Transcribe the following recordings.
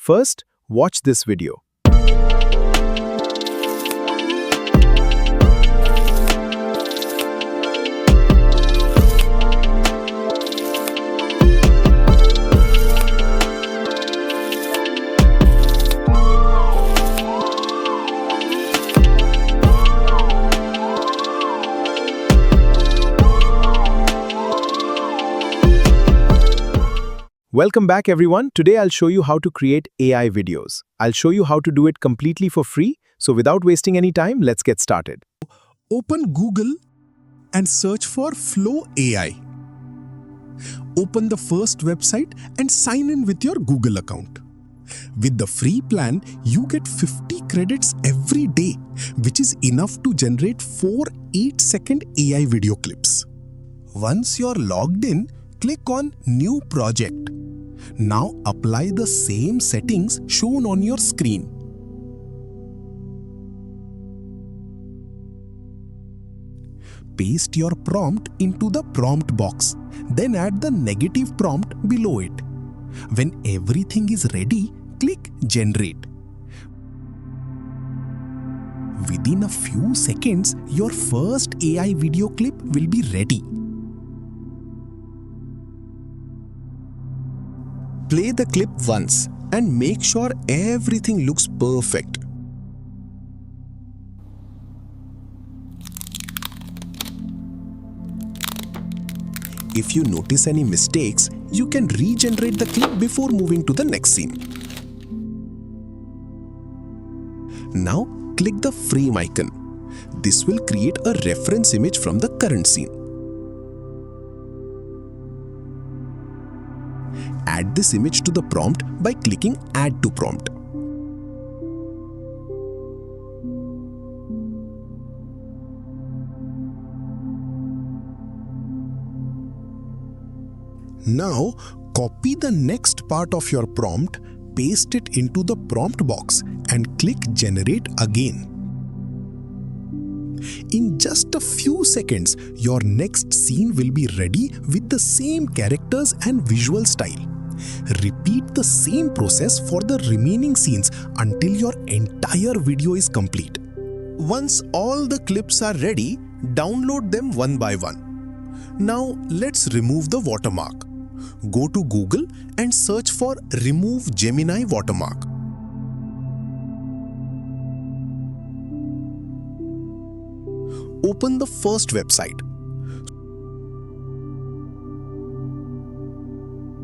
First, watch this video. Welcome back everyone. Today I'll show you how to create AI videos. I'll show you how to do it completely for free. So without wasting any time, let's get started. Open Google and search for Flow AI. Open the first website and sign in with your Google account. With the free plan, you get 50 credits every day, which is enough to generate 4 8-second AI video clips. Once you're logged in, click on New Project. Now apply the same settings shown on your screen. Paste your prompt into the prompt box, then add the negative prompt below it. When everything is ready, click Generate. Within a few seconds, your first AI video clip will be ready. Play the clip once and make sure everything looks perfect. If you notice any mistakes, you can regenerate the clip before moving to the next scene. Now click the frame icon. This will create a reference image from the current scene. Add this image to the prompt by clicking Add to Prompt. Now, copy the next part of your prompt, paste it into the prompt box and click Generate again. In just a few seconds, your next scene will be ready with the same characters and visual style. Repeat the same process for the remaining scenes until your entire video is complete. Once all the clips are ready, download them one by one. Now let's remove the watermark. Go to Google and search for Remove Gemini Watermark. Open the first website.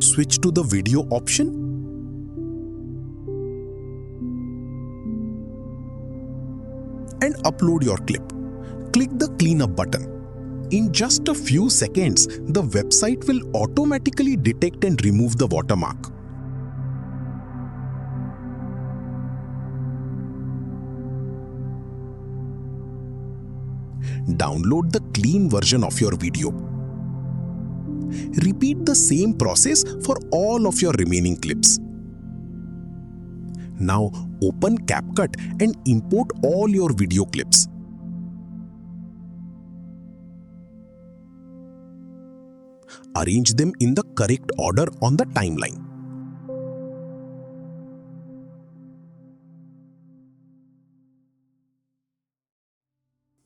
Switch to the video option and upload your clip. Click the cleanup button. In just a few seconds, the website will automatically detect and remove the watermark. Download the clean version of your video. Repeat the same process for all of your remaining clips. Now open CapCut and import all your video clips. Arrange them in the correct order on the timeline.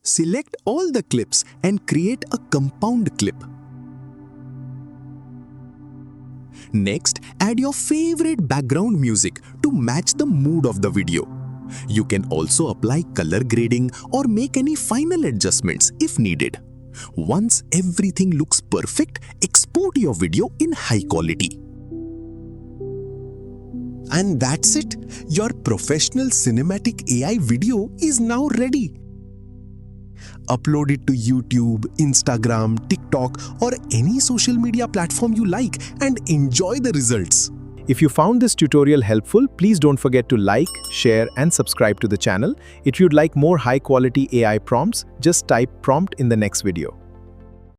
Select all the clips and create a compound clip. Next, add your favorite background music to match the mood of the video. You can also apply color grading or make any final adjustments if needed. Once everything looks perfect, export your video in high quality. And that's it. Your professional cinematic AI video is now ready. Upload it to YouTube, Instagram, TikTok, or any social media platform you like and enjoy the results. If you found this tutorial helpful, please don't forget to like, share, and subscribe to the channel. If you'd like more high-quality AI prompts, just type prompt in the next video.